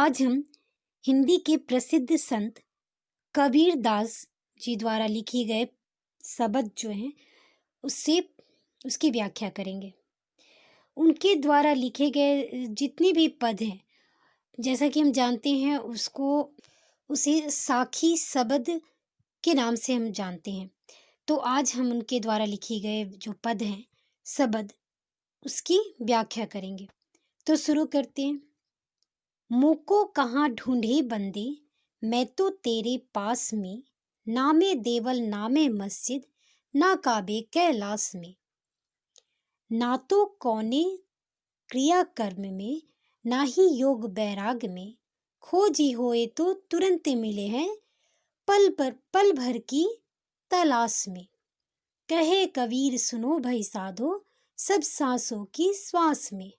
आज हम हिंदी के प्रसिद्ध संत कबीर दास जी द्वारा लिखी गए शब्द जो हैं उससे उसकी व्याख्या करेंगे। उनके द्वारा लिखे गए जितने भी पद हैं, जैसा कि हम जानते हैं उसे साखी शब्द के नाम से हम जानते हैं। तो आज हम उनके द्वारा लिखे गए जो पद हैं, शब्द, उसकी व्याख्या करेंगे। तो शुरू करते हैं। मुझको कहाँ ढूंढे बंदे, मैं तो तेरे पास में, नामे देवल नामे मस्जिद, ना काबे कैलाश में। ना तो कौने क्रिया कर्म में, ना ही योग बैराग में, खोजी होए तो तुरंत मिले हैं, पल भर की तलाश में। कहे कबीर सुनो भई साधो, सब सांसों की श्वास में।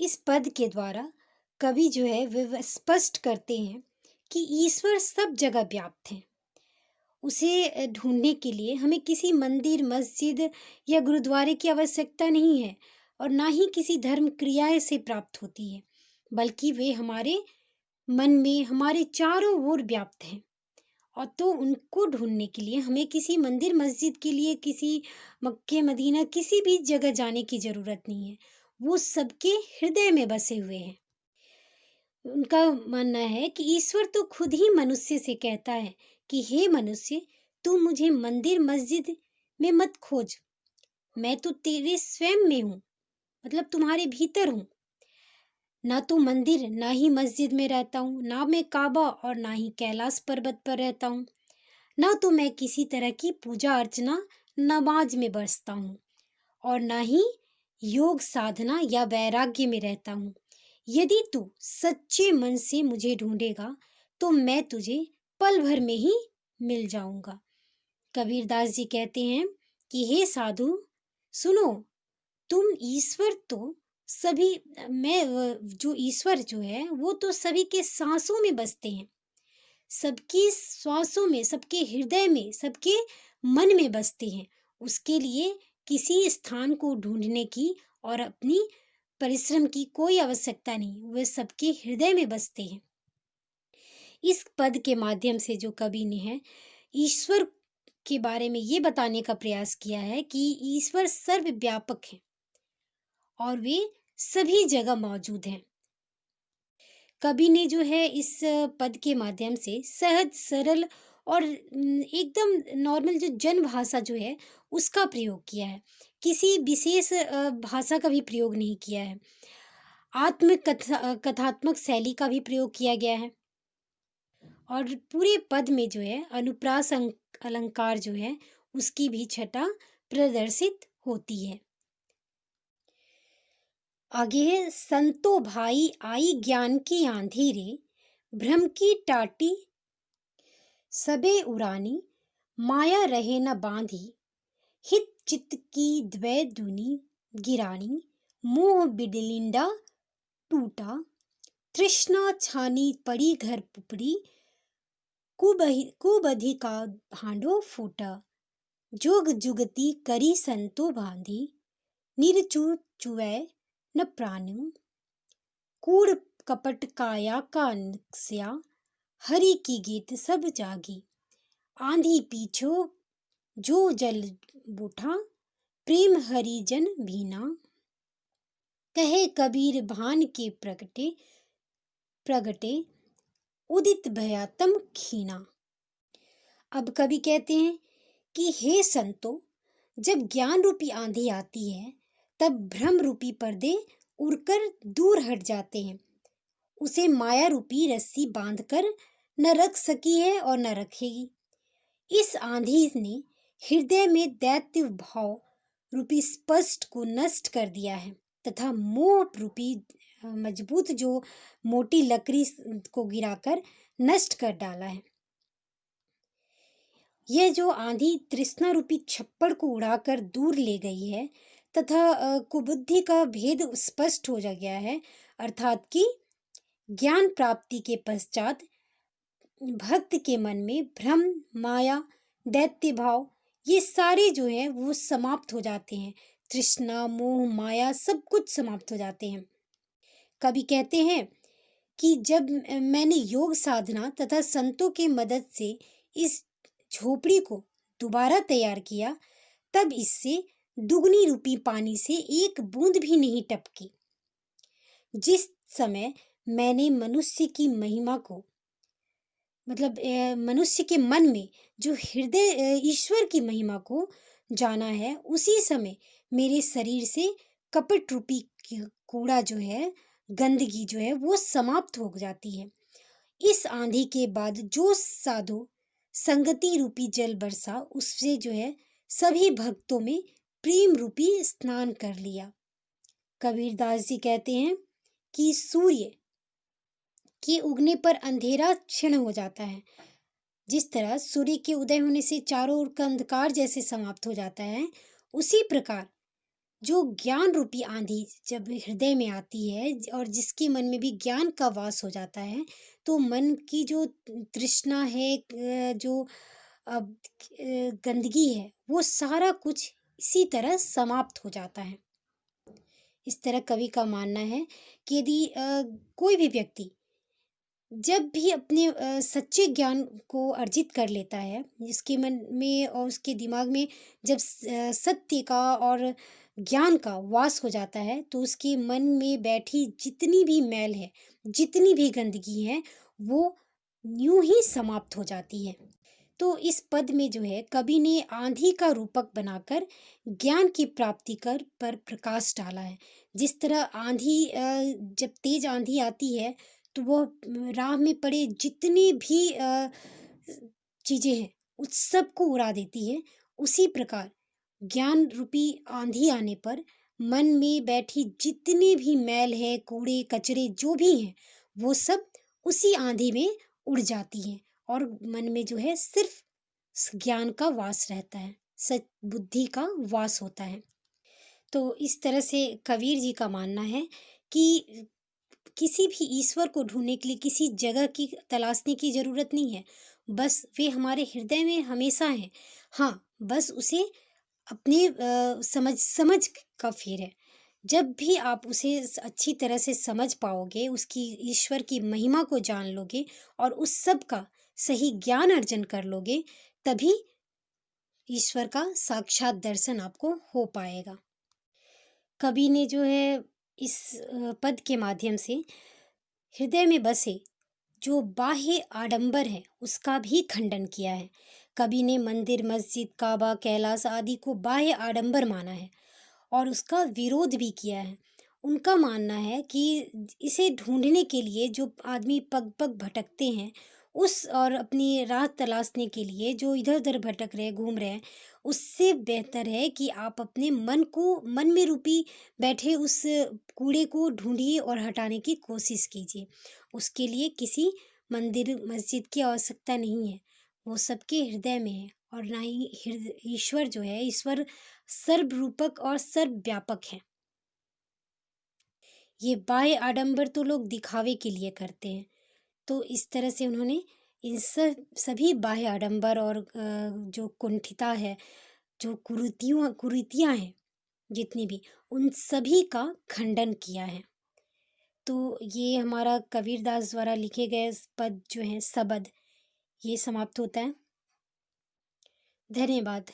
इस पद के द्वारा कवि जो है वह स्पष्ट करते हैं कि ईश्वर सब जगह व्याप्त है। उसे ढूंढने के लिए हमें किसी मंदिर, मस्जिद या गुरुद्वारे की आवश्यकता नहीं है और ना ही किसी धर्म क्रिया से प्राप्त होती है, बल्कि वे हमारे मन में, हमारे चारों ओर व्याप्त हैं। और तो उनको ढूंढने के लिए हमें किसी मंदिर, मस्जिद के लिए किसी मक्के, मदीना, किसी भी जगह जाने की जरूरत नहीं है। वो सबके हृदय में बसे हुए हैं। उनका मानना है कि ईश्वर तो खुद ही मनुष्य से कहता है कि हे मनुष्य, तू मुझे मंदिर, मस्जिद में मत खोज, मैं तो तेरे स्वयं में हूँ, मतलब तुम्हारे भीतर हूँ। ना तो मंदिर, ना ही मस्जिद में रहता हूँ, ना मैं काबा और ना ही कैलाश पर्वत पर रहता हूँ, ना तो मैं किसी तरह की पूजा अर्चना, नमाज में बसता हूँ, और ना ही योग साधना या वैराग्य में रहता हूँ। यदि तू सच्चे मन से मुझे ढूंढेगा तो मैं तुझे पल भर में ही मिल जाऊंगा। कबीरदास जी कहते हैं कि हे साधु सुनो, तुम ईश्वर तो सभी जो ईश्वर जो है वो तो सभी के सांसों में बसते हैं, सबकी श्वासों में, सबके हृदय में, सबके मन में बसते हैं। उसके लिए किसी स्थान को ढूंढने की और अपनी परिश्रम की कोई आवश्यकता नहीं, वे सबके हृदय में बसते हैं। इस पद के माध्यम से जो कवि ने है ईश्वर के बारे में ये बताने का प्रयास किया है कि ईश्वर सर्वव्यापक है और वे सभी जगह मौजूद हैं। कवि ने जो है इस पद के माध्यम से सहज, सरल और एकदम नॉर्मल जो जन भाषा जो है उसका प्रयोग किया है। किसी विशेष भाषा का भी प्रयोग नहीं किया है। कथात्मक शैली का भी प्रयोग किया गया है और पूरे पद में जो है अनुप्रास अलंकार जो है उसकी भी छटा प्रदर्शित होती है। आगे है, संतो भाई आई ज्ञान की आंधी रे, भ्रम की टाटी सबे उरानी, माया रहे न बांधी, हित चित्त की द्वै दुनी गिरानी, मोह बिडलिंडा टूटा, तृष्णा छानी पड़ी घर पुपड़ी, कुबधि का भांडो फूटा, जोग जुगती करी संतो बांधी, निरचु चुवै न प्राणु, कूड़ कपट काया का नक्स्या, हरि की गीत सब जागी, आंधी पीछो जो जल बूठा, प्रेम हरि जन भीना, कहे कबीर भान के प्रगटे उदित भयातम खीना। अब कवि कहते हैं कि हे संतो, जब ज्ञान रूपी आंधी आती है तब भ्रम रूपी पर्दे उड़कर दूर हट जाते हैं। उसे माया रूपी रस्सी बांधकर न रख सकी है और न रखेगी। इस आंधी ने हृदय में दैत्य भाव रूपी स्पष्ट को नष्ट कर दिया है तथा मोह रूपी मजबूत जो मोटी लकड़ी को गिराकर नष्ट कर डाला है। यह जो आंधी तृष्णा रूपी छप्पड़ को उड़ाकर दूर ले गई है तथा कुबुद्धि का भेद स्पष्ट हो जा गया है, अर्थात कि ज्ञान प्राप्ति के पश्चात भक्त के मन में भ्रम, माया, दैत्य भाव ये सारे जो हैं वो समाप्त हो जाते हैं। तृष्णा, मोह, माया सब कुछ समाप्त हो जाते हैं। कवि कहते हैं कि जब मैंने योग साधना तथा संतों की मदद से इस झोपड़ी को दोबारा तैयार किया, तब इससे दुगनी रूपी पानी से एक बूंद भी नहीं टपकी। जिस समय मैंने मनुष्य की महिमा को मतलब मनुष्य के मन में जो हृदय ईश्वर की महिमा को जाना है, उसी समय मेरे शरीर से कपट रूपी कूड़ा जो है, गंदगी जो है, वो समाप्त हो जाती है। इस आंधी के बाद जो साधु संगति रूपी जल बरसा, उससे जो है सभी भक्तों में प्रेम रूपी स्नान कर लिया। कबीरदास जी कहते हैं कि सूर्य के उगने पर अंधेरा क्षीण हो जाता है। जिस तरह सूर्य के उदय होने से चारों ओर का अंधकार जैसे समाप्त हो जाता है, उसी प्रकार जो ज्ञान रूपी आंधी जब हृदय में आती है और जिसके मन में भी ज्ञान का वास हो जाता है, तो मन की जो तृष्णा है, जो गंदगी है, वो सारा कुछ इसी तरह समाप्त हो जाता है। इस तरह कवि का मानना है कि यदि कोई भी व्यक्ति जब भी अपने सच्चे ज्ञान को अर्जित कर लेता है, जिसके मन में और उसके दिमाग में जब सत्य का और ज्ञान का वास हो जाता है, तो उसके मन में बैठी जितनी भी मैल है, जितनी भी गंदगी है, वो यूं ही समाप्त हो जाती है। तो इस पद में जो है कवि ने आंधी का रूपक बनाकर ज्ञान की प्राप्ति कर पर प्रकाश डाला है। जिस तरह आंधी जब तेज आंधी आती है, तो वो राह में पड़े जितने भी चीजें हैं, उस सब को उड़ा देती है। उसी प्रकार ज्ञान रूपी आंधी आने पर मन में बैठी जितने भी मैल है, कूड़े कचरे जो भी हैं, वो सब उसी आंधी में उड़ जाती हैं और मन में जो है सिर्फ ज्ञान का वास रहता है, सच बुद्धि का वास होता है। तो इस तरह से कबीर जी का मानना है कि किसी भी ईश्वर को ढूंढने के लिए किसी जगह की तलाशने की जरूरत नहीं है, बस वे हमारे हृदय में हमेशा हैं। हाँ, बस उसे अपने समझ समझ का फेर है। जब भी आप उसे अच्छी तरह से समझ पाओगे, उसकी ईश्वर की महिमा को जान लोगे और उस सब का सही ज्ञान अर्जन कर लोगे, तभी ईश्वर का साक्षात दर्शन आपको हो पाएगा। कवि ने जो है इस पद के माध्यम से हृदय में बसे जो बाह्य आडंबर है, उसका भी खंडन किया है। कवि ने मंदिर, मस्जिद, काबा, कैलाश आदि को बाह्य आडंबर माना है और उसका विरोध भी किया है। उनका मानना है कि इसे ढूंढने के लिए जो आदमी पग पग भटकते हैं, उस और अपनी राह तलाशने के लिए जो इधर उधर भटक रहे, घूम रहे हैं, उससे बेहतर है कि आप अपने मन में रूपी बैठे उस कूड़े को ढूंढिए और हटाने की कोशिश कीजिए। उसके लिए किसी मंदिर मस्जिद की आवश्यकता नहीं है, वो सबके हृदय में है। और ना ही ईश्वर जो है, ईश्वर सर्वरूपक और सर्वव्यापक है। ये बाह्य आडंबर तो लोग दिखावे के लिए करते हैं। तो इस तरह से उन्होंने इन सब सभी बाह्य आडंबर और जो कुंठिता है, जो कुरीतियाँ हैं जितनी भी, उन सभी का खंडन किया है। तो ये हमारा कबीरदास द्वारा लिखे गए पद जो हैं, सबद, ये समाप्त होता है। धन्यवाद।